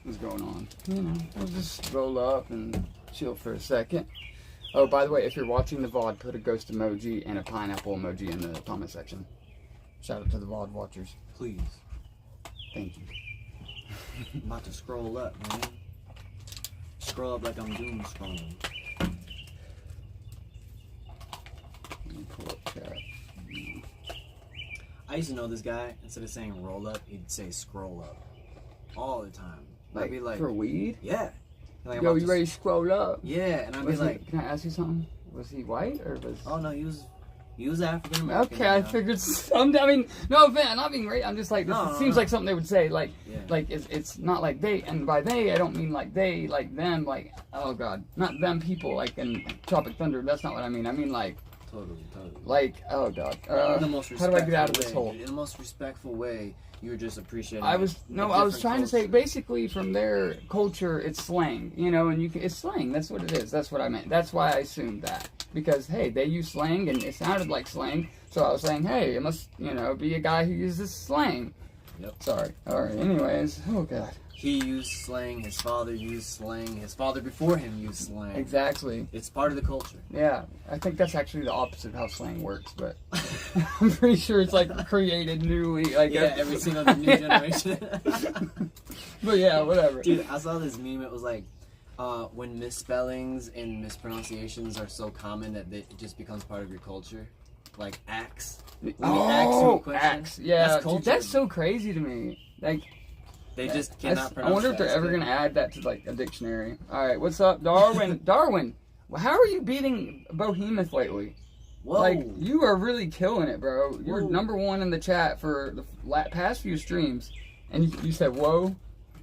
was going on. You know, we'll just roll up and chill for a second. Oh, by the way, if you're watching the VOD, put a ghost emoji and a pineapple emoji in the comment section. Shout out to the VOD watchers. Please. Thank you. I'm about to scroll up, man. Scroll up like I'm doom scrolling. Let me pull up chat. I used to know this guy, instead of saying roll up, he'd say scroll up. All the time. Like, I'd be like, for weed? yeah. Like, Yo, you ready to scroll up? Yeah, and I'd be like, can I ask you something? Was he white or was? Oh no, he was African American. Okay, I figured. I mean, no offense, not being right. I'm just like, this seems like something they would say. Like, like it's not like they, and by they, I don't mean like they, like them, like oh god, not them people, like in Tropic Thunder. That's not what I mean. I mean like. Totally. Like, oh god. In the most how do I get out of this hole? In the most respectful way, you were just appreciating. I was trying to say basically from their culture, it's slang, you know, and it's slang. That's what it is. That's what I meant. That's why I assumed that because hey, they use slang and it sounded like slang, so I was saying, hey, it must, you know, be a guy who uses slang. Yep. Sorry. All right. Anyways, oh god. He used slang, his father used slang, his father before him used slang. Exactly. It's part of the culture. Yeah, I think that's actually the opposite of how slang works, but I'm pretty sure it's like created newly. Like every single new generation. But yeah, whatever. Dude, I saw this meme, it was like, when misspellings and mispronunciations are so common that it just becomes part of your culture. Like axe. Axe. Yeah, that's culture. Dude, that's so crazy to me. Like, they just cannot pronounce. I wonder if they're ever going to add that to like a dictionary. All right, what's up, Darwin? Darwin, how are you beating Behemoth lately? Whoa. Like, you are really killing it, bro. You're #1 in the chat for the past few streams, and you said whoa.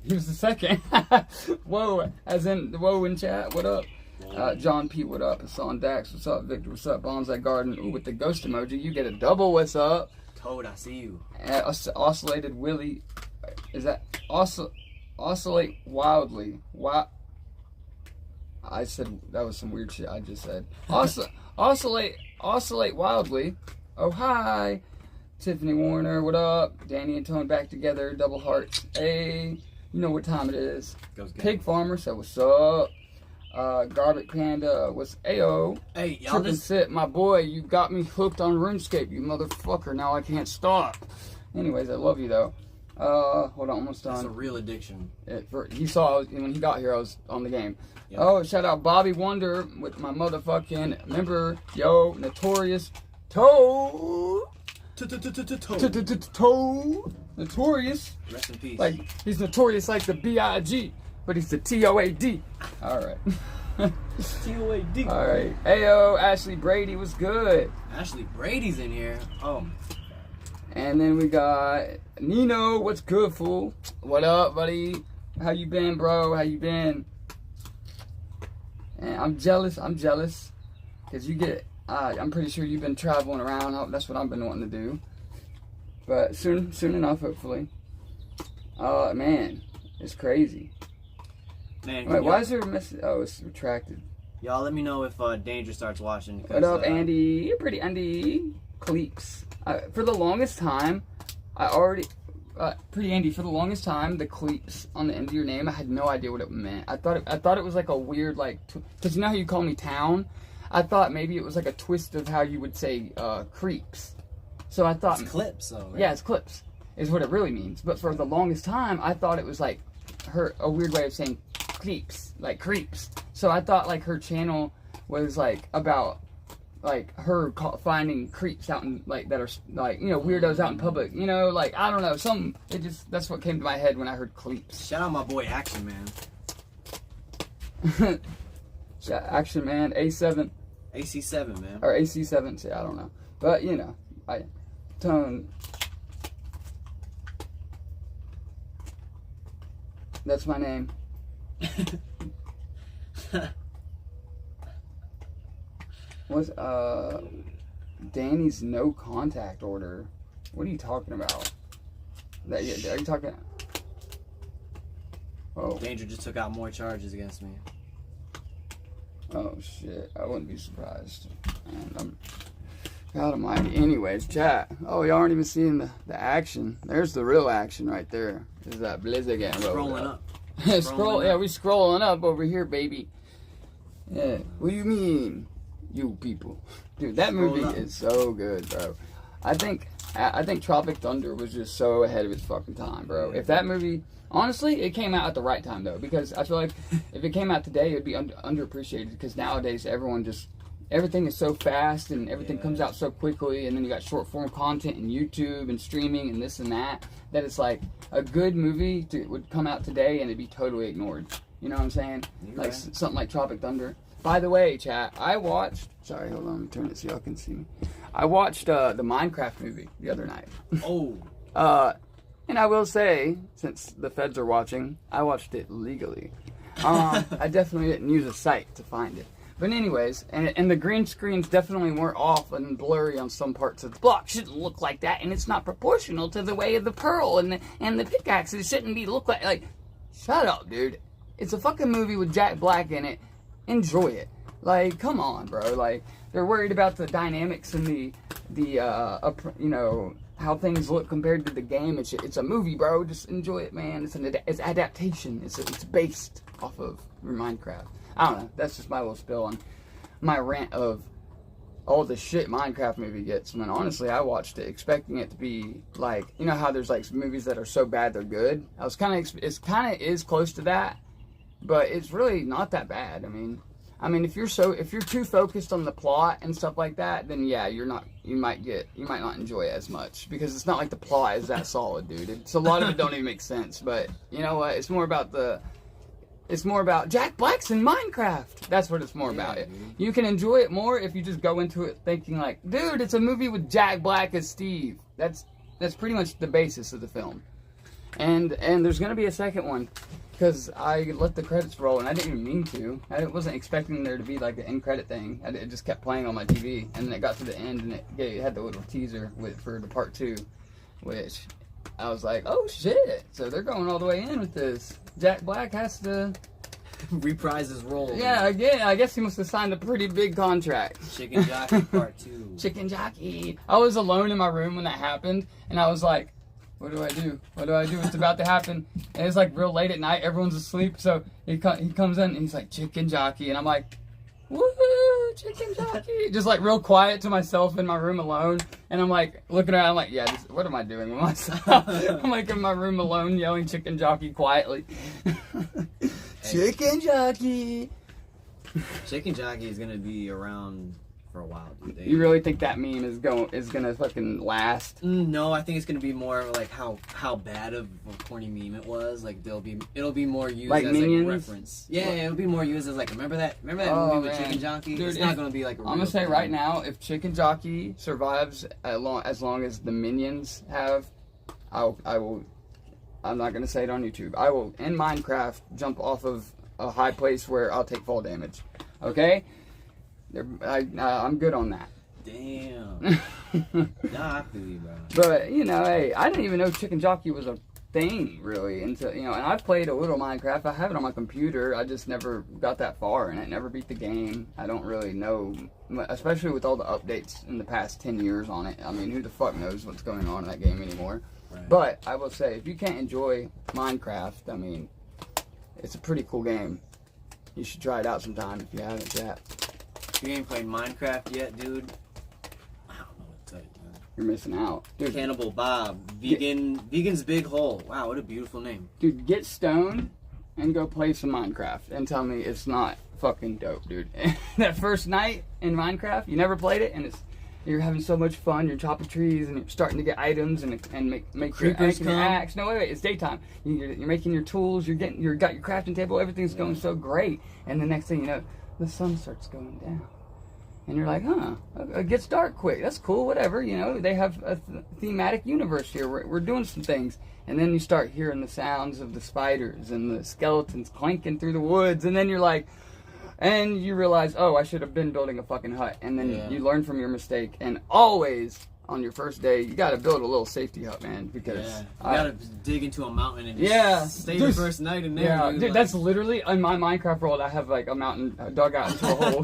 He was the second. Whoa, as in the whoa in chat. What up? John P, what up? Hassan Dax, what's up? Victor, what's up? Bonsai Garden, ooh, with the ghost emoji, you get a double. What's up? Toad, I see you. Oscillated Willie. Is that oscillate wildly? Wow. I said that was some weird shit I just said. Oscillate wildly. Oh hi. Tiffany Warner, what up? Danny and Tone back together, double hearts. Hey, you know what time it is. Pig Farmer said what's up. Garbage Panda was Ayo. Hey, y'all just sit, my boy, you got me hooked on RuneScape, you motherfucker. Now I can't stop. Anyways, I love you though. Hold on, almost done. That's a real addiction. He saw when he got here, I was on the game. Yep. Oh, shout out Bobby Wonder with my motherfucking member, yo, Notorious Toe. Toe. Notorious. Rest in peace. Like, he's notorious like the B.I.G., but he's the T.O.A.D. Alright. T.O.A.D. Alright. Ayo, Ashley Brady was good. Ashley Brady's in here. Oh. And then we got Nino, what's good, fool? What up, buddy? How you been, bro? How you been? And I'm jealous, because you get, I'm pretty sure you've been traveling around. That's what I've been wanting to do. But soon enough, hopefully. Man, it's crazy. Man, wait, why is there a message? Oh, it's retracted. Y'all let me know if Danger starts watching. What up, Andy? You're pretty Andy. Cleeps. For the longest time, pretty Andy. For the longest time, the Cleeps on the end of your name, I had no idea what it meant. I thought it was like a weird because you know how you call me Town. I thought maybe it was like a twist of how you would say creeps. So I thought it's clips, though. Right? Yeah, it's clips is what it really means. But for the longest time, I thought it was like a weird way of saying creeps, like creeps. So I thought like her channel was like about like her finding creeps out in like that are like, you know, weirdos out in public, you know, like I don't know, that's what came to my head when I heard cleeps. Shout out my boy Action Man. Action Man, A7. AC7, man. Or AC7, see, I don't know. But you know, Tone. That's my name. What's Danny's no contact order? What are you talking about? Are you talking? Oh. Danger just took out more charges against me. Oh shit! I wouldn't be surprised. And God almighty. Anyways, chat. Oh, y'all aren't even seeing the action. There's the real action right there. Is that Blizzard getting rolled Scrolling up. Scroll. Yeah, we scrolling up over here, baby. Yeah. What do you mean, you people? Dude, that movie is so good, bro. I think Tropic Thunder was just so ahead of its fucking time, bro. If that movie, honestly, it came out at the right time though, because I feel like if it came out today, it'd be underappreciated. Because nowadays, everything is so fast and everything comes out so quickly, and then you got short form content and YouTube and streaming and this and that. That it's like a good movie would come out today and it'd be totally ignored. You know what I'm saying? Like something like Tropic Thunder. By the way, chat, I watched. Sorry, hold on. Let me turn it so y'all can see me. I watched the Minecraft movie the other night. Oh. And I will say, since the feds are watching, I watched it legally. I definitely didn't use a site to find it. But anyways, and the green screens definitely weren't off and blurry on some parts of the block. Shouldn't look like that, and it's not proportional to the way of the pearl and the pickaxes. Shouldn't be look like shut up, dude. It's a fucking movie with Jack Black in it. Enjoy it. Like, come on, bro. Like, they're worried about the dynamics and the you know, how things look compared to the game. It's a movie, bro. Just enjoy it, man. It's adaptation. It's based off of Minecraft. I don't know. That's just my little spill on my rant of all the shit Minecraft movie gets. When honestly, I watched it expecting it to be like, you know how there's like movies that are so bad they're good. It's kind of is close to that, but it's really not that bad. I mean, if you're too focused on the plot and stuff like that, then yeah, you might not enjoy it as much, because it's not like the plot is that solid, dude. It's a lot of it don't even make sense. But you know what? It's more about Jack Black's in Minecraft. That's what it's more about. It. You can enjoy it more if you just go into it thinking like, dude, it's a movie with Jack Black as Steve. That's pretty much the basis of the film. And there's gonna be a second one, because I let the credits roll and I didn't even mean to. I wasn't expecting there to be like an end credit thing. It just kept playing on my TV, and then it got to the end and it had the little teaser for the part 2, which I was like, oh shit! So they're going all the way in with this. Jack Black has to reprise his role. Yeah, again, I guess he must have signed a pretty big contract. Chicken Jockey Part 2. Chicken Jockey. I was alone in my room when that happened, and I was like, what do I do? What do I do? It's about to happen. And it's like real late at night. Everyone's asleep. So he comes in and he's like, Chicken Jockey. And I'm like, woohoo, Chicken Jockey. Just like real quiet to myself in my room alone. And I'm like looking around. I'm like, yeah, what am I doing with myself? I'm like in my room alone yelling Chicken Jockey quietly. Chicken Jockey. Chicken Jockey is going to be around for a while, dude. You really think that meme is gonna fucking last? No, I think it's gonna be more like how bad of a corny meme it was. Like it'll be more used like as Minions? like reference. Yeah, it'll be more used as like remember that movie with Chicken Jockey? Dude, it's not gonna be like a real I'm gonna say thing. right now, if Chicken Jockey survives as long as the Minions have, I will. I'm not gonna say it on YouTube. I will in Minecraft jump off of a high place where I'll take fall damage. Okay. I'm good on that. Damn. Nah, I feel you, bro. But, you know, hey, I didn't even know Chicken Jockey was a thing, really, until, you know, and I've played a little Minecraft. I have it on my computer. I just never got that far in it. Never beat the game. I don't really know, especially with all the updates in the past 10 years on it. I mean, who the fuck knows what's going on in that game anymore? Right. But I will say, if you can't enjoy Minecraft, I mean, it's a pretty cool game. You should try it out sometime if you haven't, chat. You ain't played Minecraft yet, dude? I don't know what to tell you, man. You're missing out. Dude, Cannibal Bob. Vegan's Big Hole. Wow, what a beautiful name. Dude, get stoned and go play some Minecraft and tell me it's not fucking dope, dude. That first night in Minecraft, you never played it, and you're having so much fun. You're chopping trees and you're starting to get items and make Creepers your axe. No, wait, it's daytime. You're making your tools. Got your crafting table. Everything's going so great, and the next thing you know, the sun starts going down. And you're like, huh, it gets dark quick. That's cool, whatever. You know, they have a thematic universe here. We're doing some things. And then you start hearing the sounds of the spiders and the skeletons clanking through the woods. And then you're like, and you realize, oh, I should have been building a fucking hut. And then you learn from your mistake. And always, on your first day, you got to build a little safety hut, man, because you got to dig into a mountain and just stay the first night in there. Yeah, dude, that's literally in my Minecraft world. I have like a mountain dug out into a hole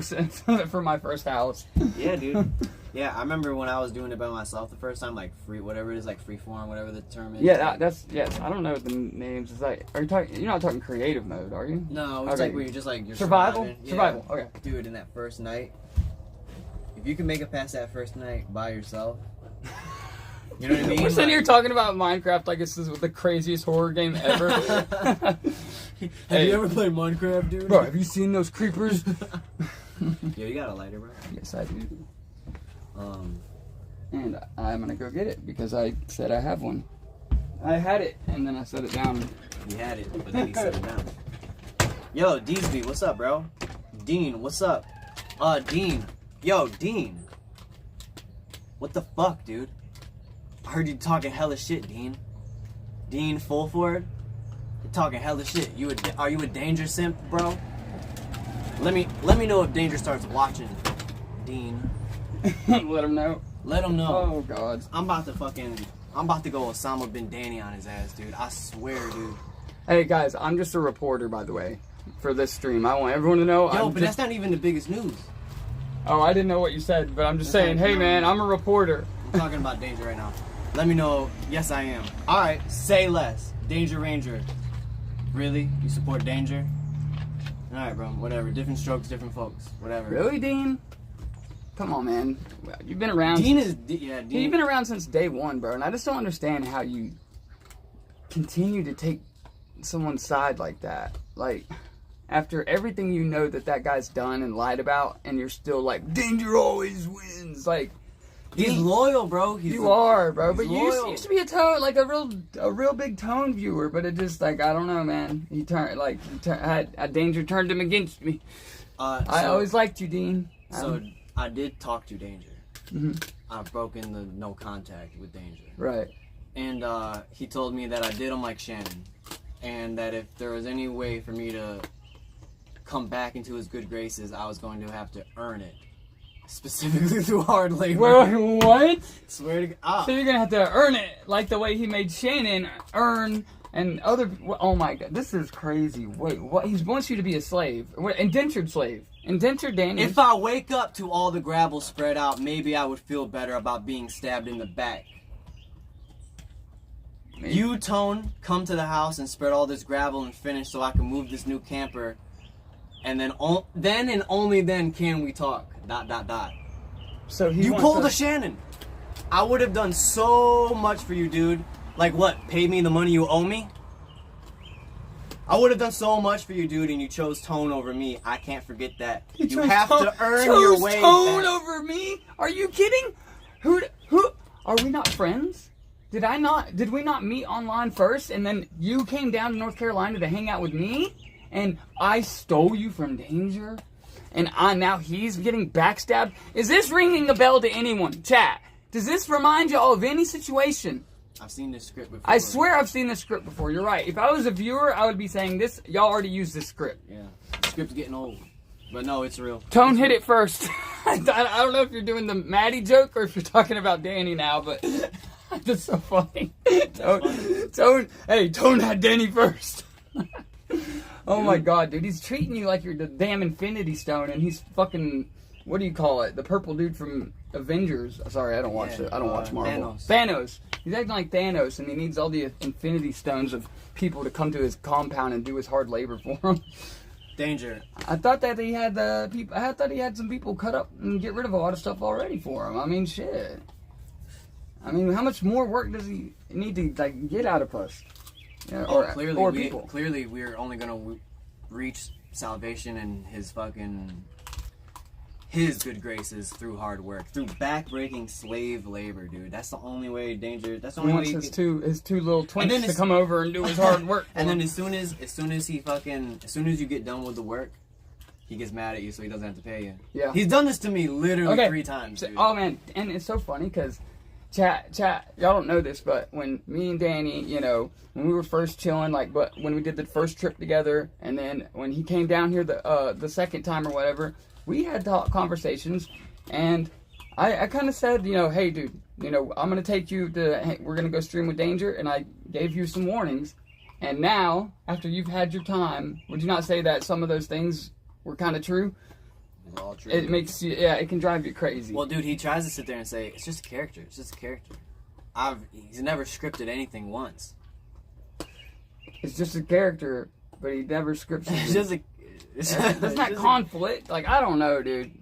for my first house. Yeah, dude. Yeah, I remember when I was doing it by myself the first time, like whatever it is, like freeform, whatever the term is. Yeah, that's yes. I don't know the names. It's like, are you talking? You're not talking creative mode, are you? No, it's like where you're just like you're survival. surviving. Survival. Okay. Dude, in that first night, if you can make it past that first night by yourself, you know what I mean? We're sitting here talking about Minecraft like this is the craziest horror game ever. Have you ever played Minecraft, dude? Bro, have you seen those creepers? Yo, you got a lighter, bro? Yes, I do. And I'm gonna go get it because I said I have one. I had it and then I set it down. He had it, but then he set it down. Yo, Deesby, what's up, bro? Dean, what's up? Dean. Yo, Dean. What the fuck, dude? I heard you talking hella shit, Dean. Dean Fulford? You're talking hella shit. Are you a Danger simp, bro? Let me know if Danger starts watching, Dean. Let him know. Let him know. Oh God. I'm about to go Osama bin Danny on his ass, dude. I swear, dude. Hey guys, I'm just a reporter, by the way, for this stream. I want everyone to know. Yo, but that's not even the biggest news. Oh, I didn't know what you said, but I'm just saying, hey man, I'm a reporter. I'm talking about Danger right now. Let me know. Yes, I am. Alright, say less. Danger Ranger. Really? You support Danger? Alright, bro. Whatever. Different strokes, different folks. Whatever. Really, Dean? Come on, man. You've been around. Dean. You've been around since day one, bro, and I just don't understand how you continue to take someone's side like that. Like, after everything you know that guy's done and lied about, and you're still like, Danger always wins. Like, he's loyal, bro. You are, bro. But you loyal. used to be a tone, like a real big Tone viewer. But it just like I don't know, man. Danger turned him against me. I always liked you, Dean. So I did talk to Danger. Mm-hmm. I've broken the no contact with Danger. Right. And he told me that I did him like Shannon, and that if there was any way for me to come back into his good graces, I was going to have to earn it. Specifically through hard labor. Wait, what? Swear to God. So you're gonna have to earn it, like the way he made Shannon earn and other. Oh my God, this is crazy. Wait, what? He wants you to be a slave, indentured slave, indentured Danny. If I wake up to all the gravel spread out, maybe I would feel better about being stabbed in the back. Maybe. You, Tone, come to the house and spread all this gravel and finish so I can move this new camper. And then and only then can we talk. ... So you pulled a Shannon. I would have done so much for you, dude. Like what? Pay me the money you owe me? I would have done so much for you, dude, and you chose Tone over me. I can't forget that. You have to earn your way. Tone over me? Are you kidding? Who? Are we not friends? Did we not meet online first, and then you came down to North Carolina to hang out with me? And I stole you from Danger, and now he's getting backstabbed. Is this ringing a bell to anyone? Chat. Does this remind y'all of any situation? I've seen this script before. I swear I've seen this script before. You're right. If I was a viewer, I would be saying this. Y'all already used this script. Yeah. The script's getting old. But no, it's real. Tone hit it first. I don't know if you're doing the Maddie joke or if you're talking about Danny now, but that's so funny. Tone had Danny first. Oh my God, dude, he's treating you like you're the damn Infinity Stone, and he's fucking, what do you call it? The purple dude from Avengers. Sorry, I don't watch it. I don't watch Marvel. Thanos. He's acting like Thanos, and he needs all the Infinity Stones of people to come to his compound and do his hard labor for him. Danger. I thought that he had people. I thought he had some people cut up and get rid of a lot of stuff already for him. I mean, shit. I mean, how much more work does he need to like get out of us? Yeah, clearly we're only gonna reach salvation and his good graces through hard work, through backbreaking slave labor, dude. That's the only way Danger. That's the only way. His two little twinks to come over and do his hard work. And then as soon as you get done with the work, he gets mad at you, so he doesn't have to pay you. Yeah, he's done this to me literally 3 times. Dude. Oh man, and it's so funny because. Chat, y'all don't know this, but when me and Danny, when we were first chilling, but when we did the first trip together, and then when he came down here the second time or whatever, we had conversations, and I kind of said, hey dude, I'm gonna take you we're gonna go stream with Danger, and I gave you some warnings, and now after you've had your time, would you not say that some of those things were kind of true? All true. It makes you, yeah, it can drive you crazy. Well, dude, he tries to sit there and say, it's just a character. It's just a character. He's never scripted anything once. It's just a character, but he never scripts it. It's just a... That's not conflict. Like, I don't know, dude.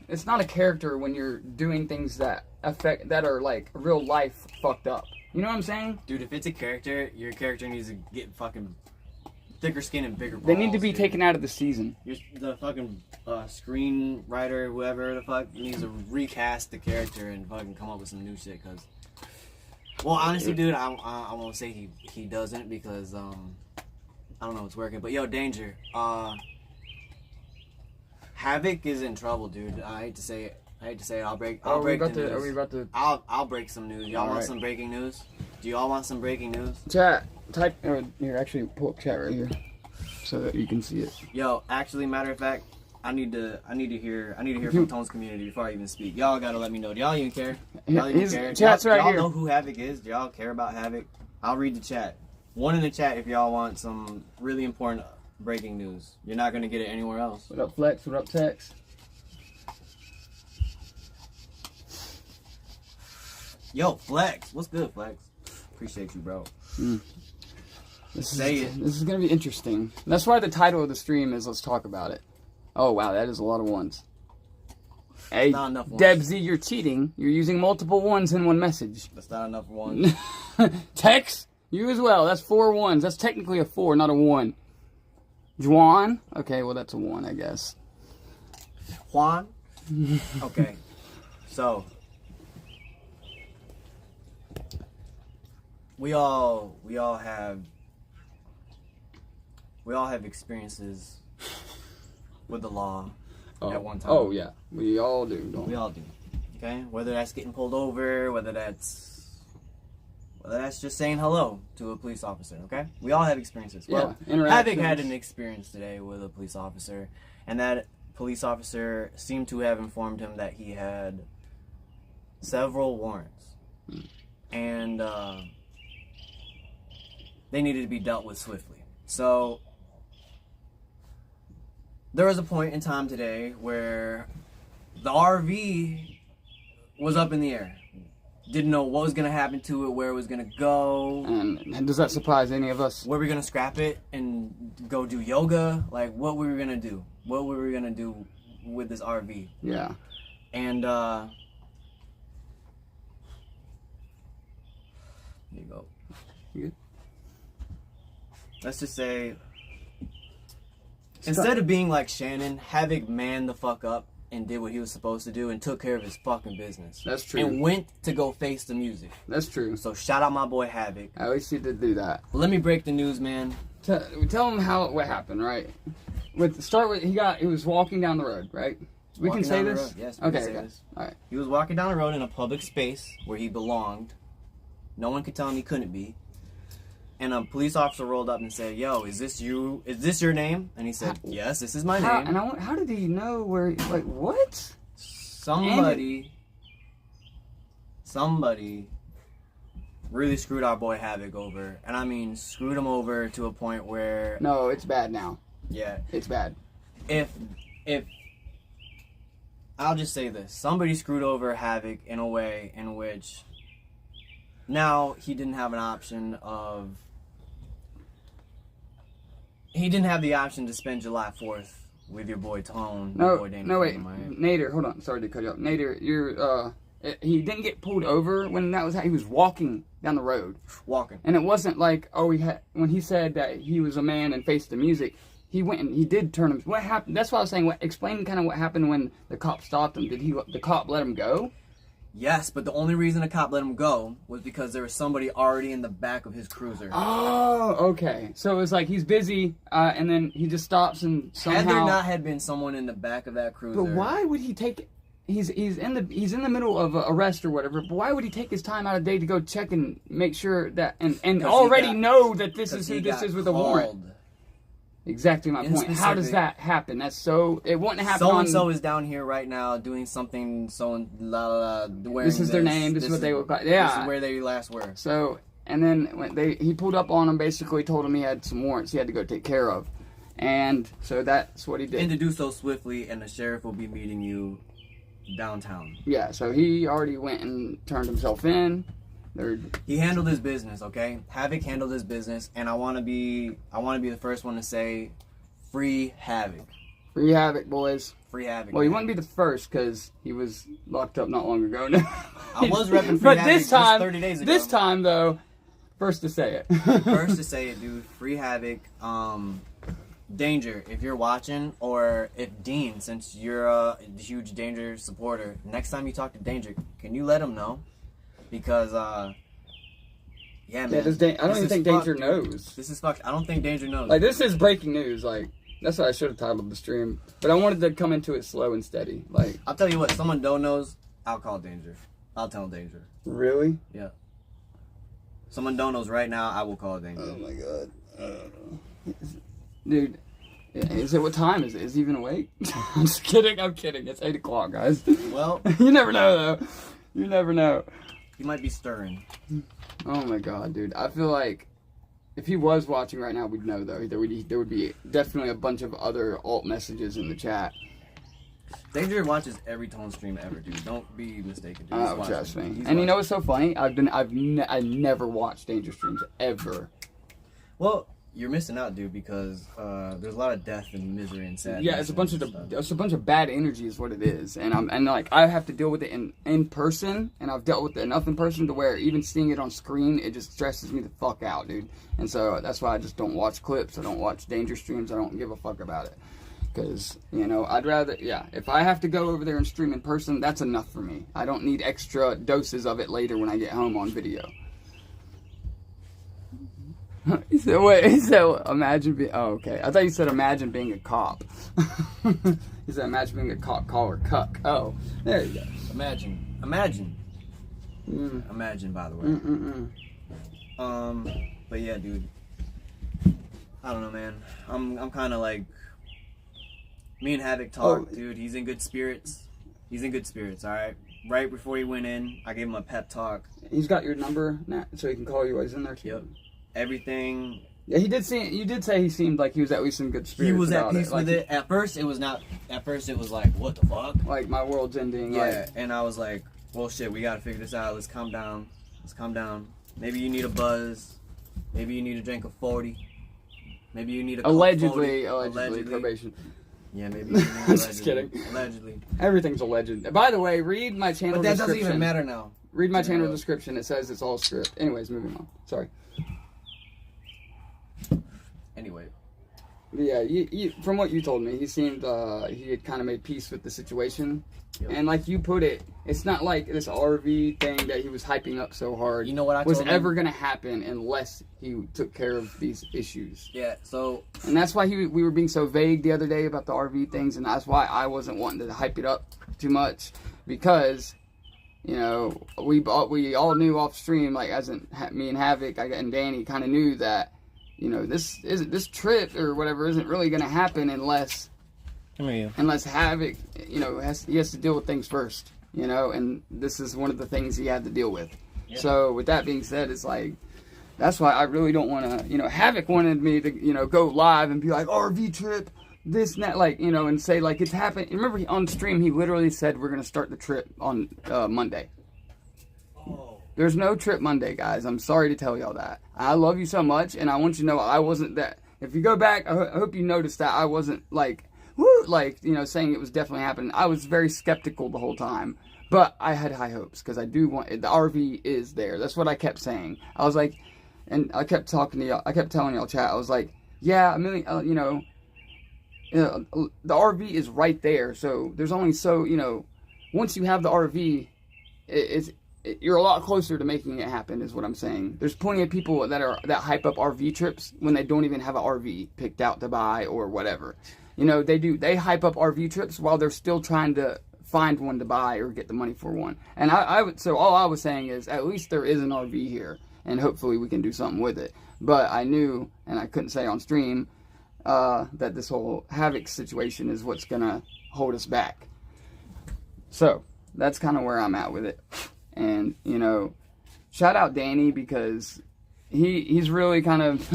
It's not a character when you're doing things that are like real life fucked up. You know what I'm saying? Dude, if it's a character, your character needs to get fucking thicker skin and bigger balls. They need to be dude. taken out of the season. The fucking screenwriter, whoever the fuck, needs to recast the character and fucking come up with some new shit. Cause, well, honestly, dude, I won't say he doesn't because I don't know what's working. But yo, Danger, Havoc is in trouble, dude. I hate to say it. I'll break the news. Are we about to? I'll break some news. Y'all want some breaking news? Do y'all want some breaking news? Chat. Type. Here, actually, pull up chat right here, so that you can see it. Yo, actually, matter of fact, I need to hear from Tone's community before I even speak. Y'all gotta let me know. Do y'all even care? Y'all even care? Chat's right here. Y'all know who Havoc is? Do y'all care about Havoc? I'll read the chat. One in the chat if y'all want some really important breaking news. You're not gonna get it anywhere else. What up, Flex? What up, Tex? Yo, Flex. What's good, Flex? Appreciate you, bro. This is gonna be interesting. That's why the title of the stream is "Let's Talk About It." Oh wow, that is a lot of ones. Hey, not enough ones. Debsy, you're cheating. You're using multiple ones in one message. That's not enough ones. Tex, you as well. That's 4 ones. That's technically a 4, not a 1. Juan? Okay, well that's a 1, I guess. Juan? Okay. So we all have experiences with the law at one time. Oh yeah, we all do. Don't we all do? Okay, whether that's getting pulled over, whether that's just saying hello to a police officer. Okay, we all have experiences. Well, Havoc had an experience today with a police officer, and that police officer seemed to have informed him that he had several warrants, and they needed to be dealt with swiftly. So there was a point in time today where the RV was up in the air. Didn't know what was going to happen to it, where it was going to go. And does that surprise any of us? Were we going to scrap it and go do yoga? Like, what were we going to do? What were we going to do with this RV? Yeah. And, there you go. You good? Let's just say, instead of being like Shannon, Havoc manned the fuck up and did what he was supposed to do and took care of his fucking business. That's true. And went to go face the music. That's true. So shout out my boy Havoc. At least he did do that. Let me break the news, man. Tell him what happened, right? He was walking down the road, right? We can say this? Yes, we can say okay. this. All right. He was walking down the road in a public space where he belonged. No one could tell him he couldn't be. And a police officer rolled up and said, "Yo, is this you? Is this your name?" And he said, "Yes, this is my name." And how did he know where? Like what? Somebody really screwed our boy Havoc over, and I mean screwed him over to a point where. No, it's bad now. Yeah, it's bad. If I'll just say this, somebody screwed over Havoc in a way in which. Now he didn't have an option of. He didn't have the option to spend July 4th with your boy Tone. No, boy Dana wait, right? Nader, hold on. Sorry to cut you off. Nader, he didn't get pulled over when that was. He was walking down the road. Walking. And it wasn't like when he said that he was a man and faced the music. He went and he did turn him. What happened? That's why I was saying. Explain kind of what happened when the cop stopped him. Did the cop let him go? Yes, but the only reason the cop let him go was because there was somebody already in the back of his cruiser. Oh, okay. So it was like he's busy, and then he just stops and somehow. Had there not had been someone in the back of that cruiser. But why would he take? He's in the middle of an arrest or whatever. But why would he take his time out of day to go check and make sure that and already know that this is who this is with a warrant? Exactly my point. How does that happen? That's so. It wouldn't happen. So and so is down here right now doing something. So and wearing this is their name. This is what they look like. Yeah. This is where they last were. So and then when he pulled up on him, basically told him he had some warrants he had to go take care of, And so that's what he did. And to do so swiftly, and the sheriff will be meeting you downtown. Yeah, so he already went and turned himself in. He handled his business, okay? Havoc handled his business, and I want to be the first one to say, free Havoc. Free Havoc, boys. Free Havoc. Well, he wouldn't be the first because he was locked up not long ago. I was repping free but Havoc this time, just 30 days ago. This time, though, first to say it. First to say it, dude. Free Havoc. Danger, if you're watching, or if Dean, since you're a huge Danger supporter, next time you talk to Danger, can you let him know? Because, yeah, man. I don't even think Danger knows. This is fucked. I don't think Danger knows. Like, this is breaking news. Like, that's what I should have titled the stream. But I wanted to come into it slow and steady. Like, I'll tell you what, someone don't knows, I'll call Danger. I'll tell Danger. Really? Yeah. Someone don't knows right now, I will call Danger. Oh my god. Dude, is it, what time is it? Is he even awake? I'm just kidding, It's 8 o'clock, guys. Well. You never know, though. You never know. He might be stirring. Oh my god, dude. I feel like if he was watching right now, we'd know, though. There would be definitely a bunch of other alt messages in the chat. Danger watches every Tone stream ever, dude. Don't be mistaken. Dude. Oh, trust me. And you know what's so funny? I never watched Danger streams ever. Well, you're missing out, dude, because there's a lot of death and misery and sadness. Yeah, it's a bunch of bad energy is what it is, and like I have to deal with it in person, and I've dealt with it enough in person to where even seeing it on screen, it just stresses me the fuck out, dude. And so that's why I just don't watch clips. I don't watch Danger streams. I don't give a fuck about it, because I'd rather, if I have to go over there and stream in person, that's enough for me. I don't need extra doses of it later when I get home on video. He said, imagine being, oh, okay. I thought you said imagine being a cop. He said, imagine being a cop caller cuck. Oh, there you go. Imagine, by the way. But yeah, dude. I don't know, man. I'm kind of like, me and Havoc talked, dude. He's in good spirits. All right. Right before he went in, I gave him a pep talk. He's got your number now, so he can call you while he's in there too. Yep. Everything. Yeah, he did say. You did say he seemed like he was at least in good spirits. He was at peace with like, it. At first, it was not. At first, it was like, what the fuck? Like my world's ending. Yeah, like, and I was like, well, shit, we gotta figure this out. Let's calm down. Maybe you need a buzz. Maybe you need a drink of 40. Maybe you need a allegedly probation. Yeah, maybe. Just kidding. Allegedly. Everything's alleged. By the way, read my channel description. But that doesn't even matter now. Read my channel description. It says it's all script. Anyways, moving on. Sorry. Anyway. Yeah, from what you told me, he seemed he had kind of made peace with the situation. Yep. And like you put it, it's not like this RV thing that he was hyping up so hard. You know what I was told ever him? going to happen unless he took care of these issues. Yeah, so... And that's why we were being so vague the other day about the RV things, and that's why I wasn't wanting to hype it up too much, because... we all knew off stream, like as in me and Havoc and Danny kind of knew that, this trip or whatever isn't really going to happen unless Havoc, he has to deal with things first, and this is one of the things he had to deal with. Yeah. So with that being said, it's like, that's why I really don't want to, Havoc wanted me to, go live and be like, RV trip, this and that, like, and say, like, it's happened. Remember, on stream, he literally said we're going to start the trip on Monday. Oh. There's no trip Monday, guys. I'm sorry to tell y'all that. I love you so much, and I want you to know I wasn't that. If you go back, I hope you noticed that I wasn't, like, saying it was definitely happening. I was very skeptical the whole time, but I had high hopes, because I do want, the RV is there. That's what I kept saying. I was like, and I kept talking to y'all, I kept telling y'all, chat, I was like, yeah, the RV is right there, so there's only once you have the RV, you're a lot closer to making it happen, is what I'm saying. There's plenty of people that hype up RV trips when they don't even have an RV picked out to buy or whatever. They hype up RV trips while they're still trying to find one to buy or get the money for one. And so all I was saying is, at least there is an RV here, and hopefully we can do something with it. But I knew, and I couldn't say on stream, that this whole Havoc situation is what's gonna hold us back. So that's kind of where I'm at with it. And shout out Danny, because he's really kind of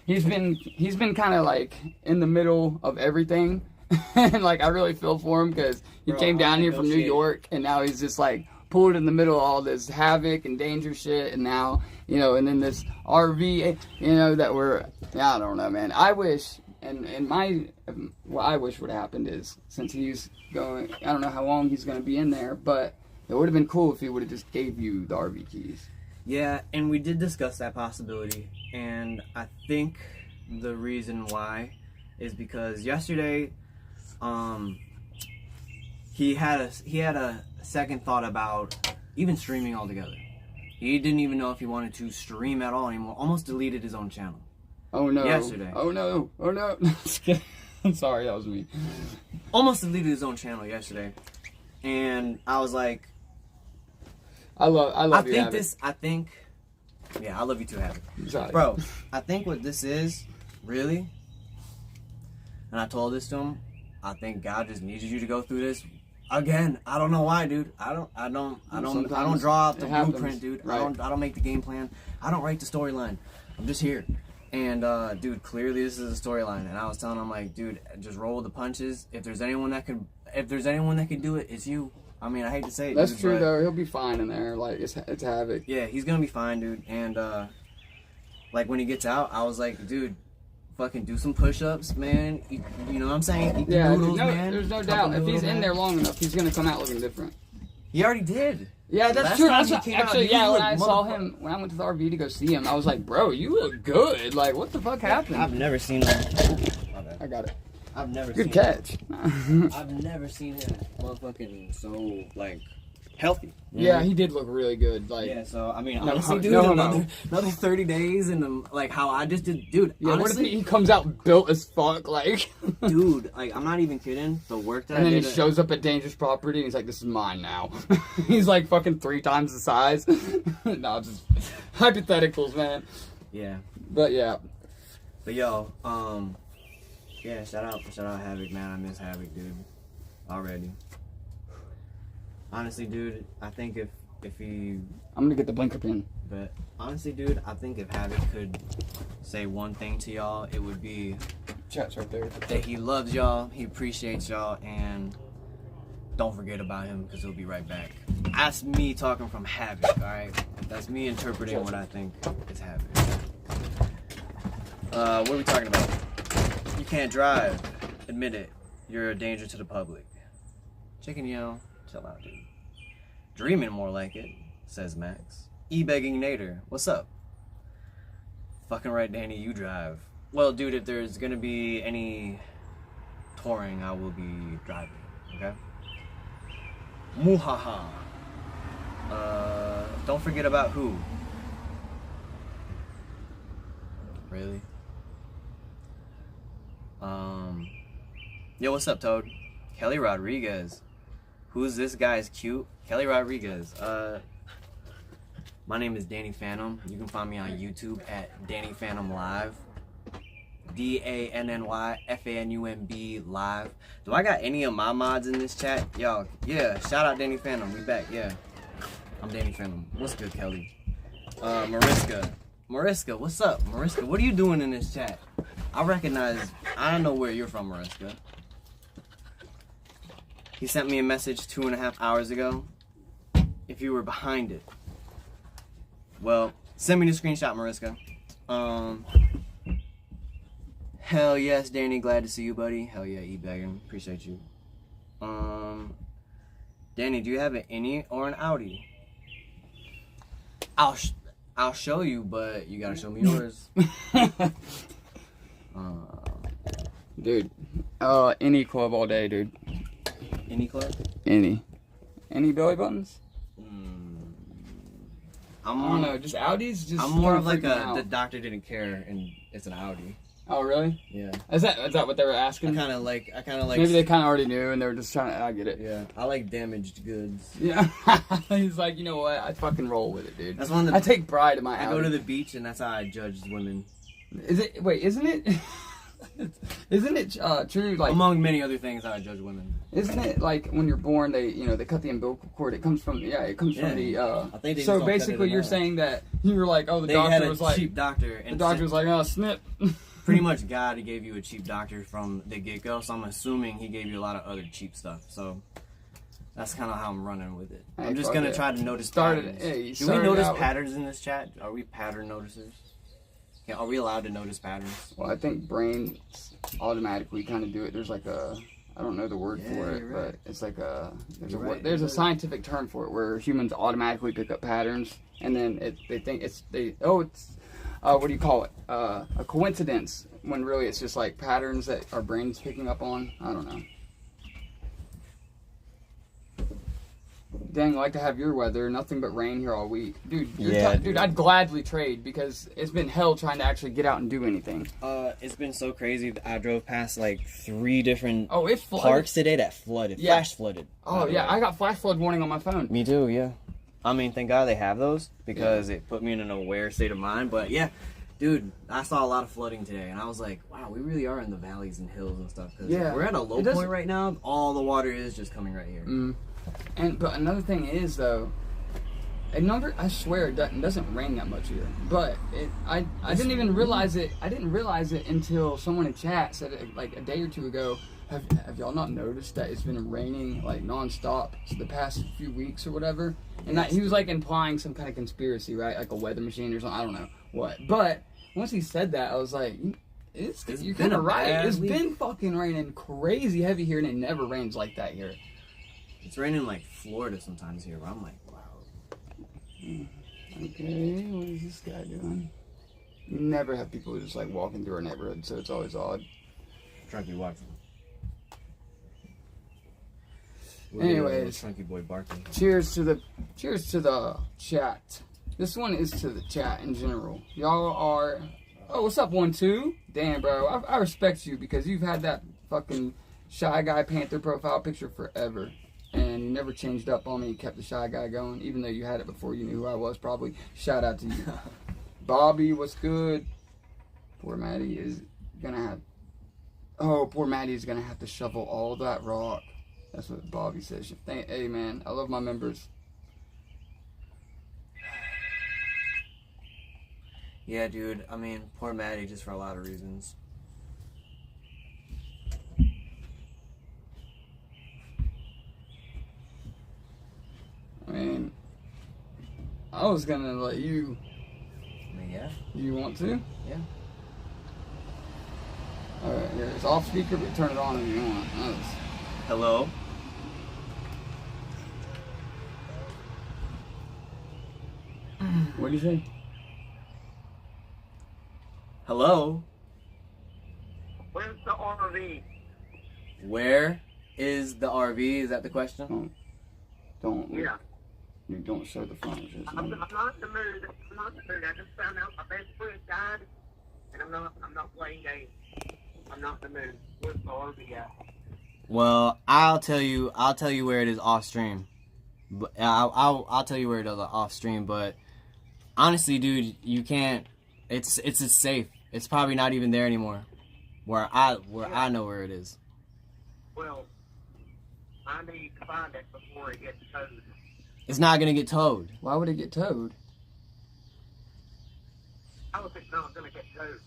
he's been kind of like in the middle of everything, and like I really feel for him because he came down here from New York, and now he's just like pulled in the middle of all this havoc and danger shit, and now and then this RV, that I don't know, man. I wish, and what I wish would have happened is since he's going, I don't know how long he's going to be in there, but it would have been cool if he would have just gave you the RV keys. Yeah, and we did discuss that possibility, and I think the reason why is because yesterday, he had a second thought about even streaming altogether. He didn't even know if he wanted to stream at all anymore. Almost deleted his own channel. Oh no! Yesterday. Oh no! Oh no! I'm sorry, that was me. Almost deleted his own channel yesterday, and I was like, I love you, Havoc. Yeah, I love you too, Havoc. Sorry. Bro, I think what this is, really, and I told this to him, I think God just needed you to go through this again. I don't know why, dude. I don't draw out the blueprint, dude. Right. I don't make the game plan. I don't write the storyline. I'm just here. And dude, clearly this is a storyline. And I was telling him, like, dude, just roll with the punches. If there's anyone that could do it, it's you. I mean, I hate to say it. That's dude, true though. He'll be fine in there. Like it's Havoc. Yeah, he's gonna be fine, dude. And like when he gets out, I was like, dude, fucking do some push-ups, man. You know what I'm saying? Eat the noodles, man. There's no doubt. If he's in there long enough, he's gonna come out looking different. He already did. Yeah, that's true. Actually, when I saw him, when I went to the RV to go see him, I was like, bro, you look good. Like, what the fuck happened? I've never seen him. I got it. I've never good seen catch. I've never seen him motherfucking so, like, healthy. Yeah, he did look really good. Like, yeah, so, I mean, honestly, dude, another 30 days and, like, how I just did, dude, yeah, honestly. What if he comes out built as fuck, like. Dude, like, I'm not even kidding. The work that and then he shows up at Dangerous Property and he's like, this is mine now. He's like fucking 3 times the size. No, just hypotheticals, man. Yeah. But yeah. But yo, yeah, shout out Havoc, man. I miss Havoc, dude. Already. Honestly, dude, I think if he... I'm gonna get the blinker pin. But honestly, dude, I think if Havoc could say one thing to y'all, it would be... Chat's right there. That he loves y'all, he appreciates y'all, and don't forget about him, because he'll be right back. That's me talking from Havoc, alright? That's me interpreting what I think is Havoc. What are we talking about? You can't drive. Admit it. You're a danger to the public. Chicken yo. Chill out, dude. Dreaming more like it, says Max. E-begging Nader. What's up? Fucking right, Danny, you drive. Well, dude, if there's gonna be any touring, I will be driving, okay? Muhaha. Don't forget about who? Really? Yo, what's up, Toad? Kelly Rodriguez. Who's this guy's cute? Kelly Rodriguez. My name is Danny Phantom. You can find me on YouTube at Danny Phantom Live. DANNYFANUMB Live. Do I got any of my mods in this chat? Yo, yeah, shout out Danny Phantom. We back, yeah. I'm Danny Phantom. What's good, Kelly? Mariska, what's up? Mariska, what are you doing in this chat? I don't know where you're from, Mariska. He sent me a message 2.5 hours ago. If you were behind it. Well, send me the screenshot, Mariska. Hell yes, Danny. Glad to see you, buddy. Hell yeah, E-Bagging. Appreciate you. Danny, do you have an innie or an outie? I'll show you, but you gotta show me yours. Dude, any club all day, dude. Any club? Any belly buttons? I don't know, just Audis. Just I'm more of like the doctor didn't care, and it's an Audi. Oh really? Yeah. Is that what they were asking? I kind of like. Maybe they kind of already knew, and they were just trying to. I get it. Yeah. I like damaged goods. Yeah. He's like, you know what? I fucking roll with it, dude. That's one of the. I take pride in my. I go to the beach, and that's how I judge women. Is it? Wait, isn't it? Isn't it true? Like among many other things, I judge women. Isn't it like when you're born, they cut the umbilical cord? It comes from from the. I think they just so don't cut it basically, at you're all. saying that you were like, oh, the They doctor had a was like, cheap doctor, the and doctor was like, oh, snip. pretty much God gave you a cheap doctor from the get-go. So I'm assuming he gave you a lot of other cheap stuff. So that's kind of how I'm running with it. Hey, I'm just fuck gonna it. try to notice Started- patterns. hey, you Do we started notice out with- patterns in this chat? Are we pattern noticers? Yeah, are we allowed to notice patterns? Well, I think brains automatically kind of do it. There's like a, I don't know the word Yeah, for it, you're right. but it's like a, there's You're a word, right, there's you're a right. scientific term for it where humans automatically pick up patterns, and then they think it's what do you call it? A coincidence, when really it's just like patterns that our brain's picking up on. I don't know. Dang, I like to have your weather. Nothing but rain here all week, dude. Dude. I'd gladly trade because it's been hell trying to actually get out and do anything. It's been so crazy. I drove past like 3 different Oh, it flooded. parks today that flooded. Yeah. Flash flooded. Oh yeah, I got flash flood warning on my phone. Me too, yeah. I mean, thank God they have those because it put me in an aware state of mind. But yeah, dude, I saw a lot of flooding today, and I was like, wow, we really are in the valleys and hills and stuff. 'Cause Yeah. we're at a low It doesn't- point right now. All the water is just coming right here. But another thing is though, I swear it doesn't rain that much here. But I didn't even realize it. I didn't realize it until someone in chat said it like a day or two ago. Have y'all not noticed that it's been raining like nonstop the past few weeks or whatever? And that he was like implying some kind of conspiracy, right? Like a weather machine or something. I don't know what. But once he said that, I was like, you're kind of right. It's been fucking raining crazy heavy here, and it never rains like that here. It's raining like Florida sometimes here, but I'm like, wow. Okay, what is this guy doing? You never have people just like walking through our neighborhood, so it's always odd. Trunky watching. Anyways. Trunky boy barking. Cheers to the chat. This one is to the chat in general. Y'all are. Oh, what's up, 1-2? Damn, bro, I respect you because you've had that fucking Shy Guy Panther profile picture forever. And you never changed up on me. You kept the Shy Guy going, even though you had it before you knew who I was, probably. Shout out to you. Bobby, what's good? Poor Maddie is gonna have... Oh, poor Maddie is gonna have to shovel all that rock. That's what Bobby says. Hey, man, I love my members. Yeah, dude. I mean, poor Maddie, just for a lot of reasons. I mean, I was gonna let you... I mean, yeah. You want to? Yeah. Alright, here. It's off speaker, but turn it on if you want. Nice. Hello? What do you say? Hello? Where's the RV? Where is the RV? Is that the question? Don't. Yeah. You don't show the front. It's just- I'm not in the mood. I'm not in the mood. I just found out my best friend died, and I'm not playing games. I'm not in the mood. Where's the RV at? Well, I'll tell you where it is off stream. But I'll tell you where it is off stream. But honestly, dude, you can't. It's safe. It's probably not even there anymore. Where I know where it is. Well, I need to find it before it gets towed. It's not gonna get towed. Why would it get towed? How is it not gonna get towed?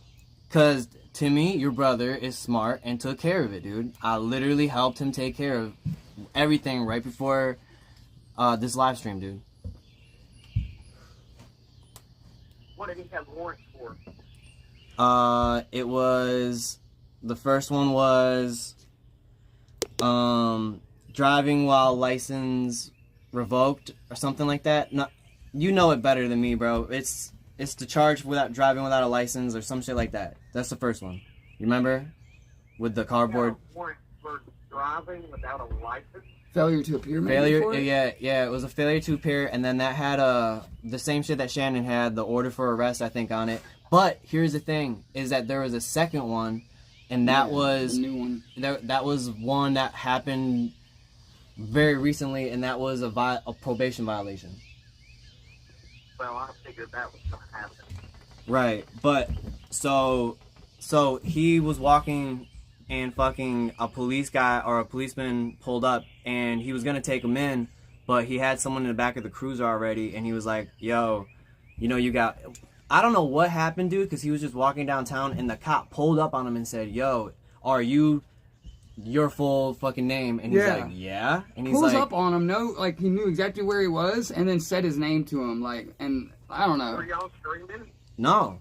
Cause Timmy, your brother, is smart and took care of it, dude. I literally helped him take care of everything right before this live stream, dude. What did he have warrants for? It was the first one was driving while license revoked or something like that. No, you know it better than me, bro. It's the charge without driving without a license or some shit like that. That's the first one. You remember? With the cardboard. You got a warrant for driving without a license? Failure to appear. maybe, Failure, for it? yeah. It was a failure to appear, and then that had the same shit that Shannon had, the order for arrest, I think, on it. But here's the thing: is that there was a second one, and that was the new one. that was one that happened very recently, and that was a probation violation. Well, I figured that was gonna happen. Right, but so So he was walking, and fucking a policeman pulled up, and he was gonna take him in, but he had someone in the back of the cruiser already, and he was like, "Yo, you know you got." I don't know what happened, dude, because he was just walking downtown, and the cop pulled up on him and said, "Yo, are you your full fucking name?" And he's Yeah. like, "Yeah." And he's Pulls like, up on him, like he knew exactly where he was, and then said his name to him, like, and I don't know. Were y'all streaming? "No,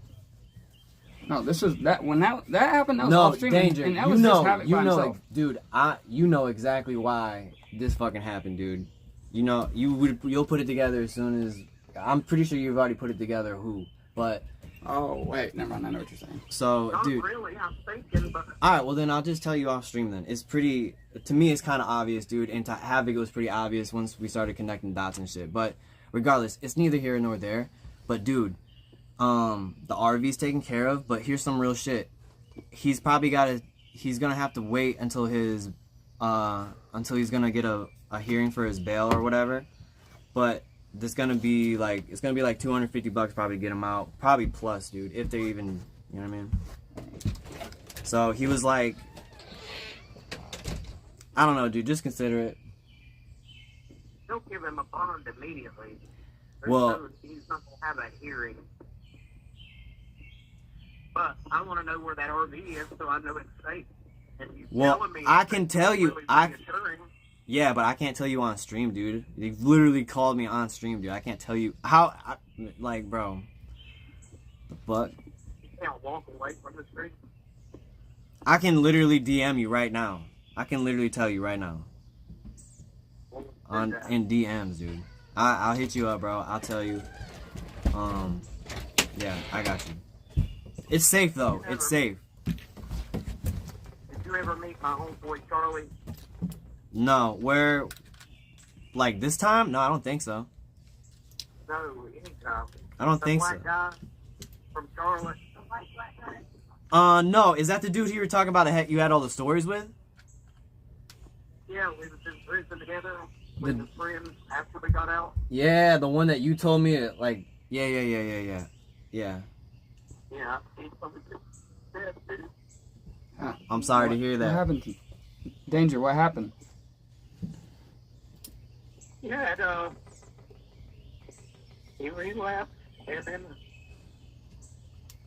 No, this was that when that happened. That was no, off stream, Danger. and that You was just know, Havoc you by know, himself. dude. You know exactly why this fucking happened, dude. You know, you'll put it together as soon as. I'm pretty sure you've already put it together. Who? But Oh wait, never mind. I know what you're saying. so, Not dude. really. I'm thinking, but All right, well then I'll just tell you off stream. Then it's pretty. To me, it's kind of obvious, dude. And to Havoc, it was pretty obvious once we started connecting dots and shit. But regardless, it's neither here nor there. But dude, the RV's taken care of. But here's some real shit. He's probably he's gonna have to wait until he's gonna get a hearing for his bail or whatever. But it's gonna be like $250 probably to get him out, probably plus, dude, if they even, you know what I mean. So he was like, I don't know, dude, just consider it. don't give him a bond immediately. He's not gonna have a hearing. But I want to know where that RV is, so I know it's safe. And you telling me I can tell you, really reassuring. Yeah, but I can't tell you on stream, dude. They literally called me on stream, dude. I can't tell you how, bro. The fuck? You can't walk away from the street. I can literally DM you right now. I can literally tell you right now. In DMs, dude. I'll hit you up, bro. I'll tell you. Yeah, I got you. It's safe though. It's safe. Did you ever meet my homeboy Charlie? No, where? Like this time? No, I don't think so. No, anytime. I don't think so. The black guy from Charlotte. The black guy. No. Is that the dude you were talking about? You had all the stories with? Yeah, we was in prison together with his friends after we got out. Yeah, the one that you told me. Like, yeah. Yeah, he's something dead, dude. I'm sorry to hear that. What happened to Danger? What happened? He had, he left, and then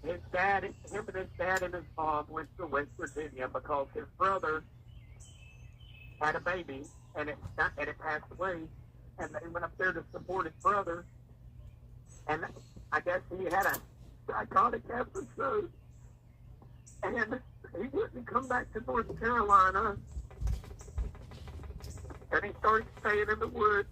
his dad and his mom went to West Virginia because his brother had a baby, and it passed away, and they went up there to support his brother, and I guess he had a psychotic episode, and he wouldn't come back to North Carolina, and he started staying in the woods,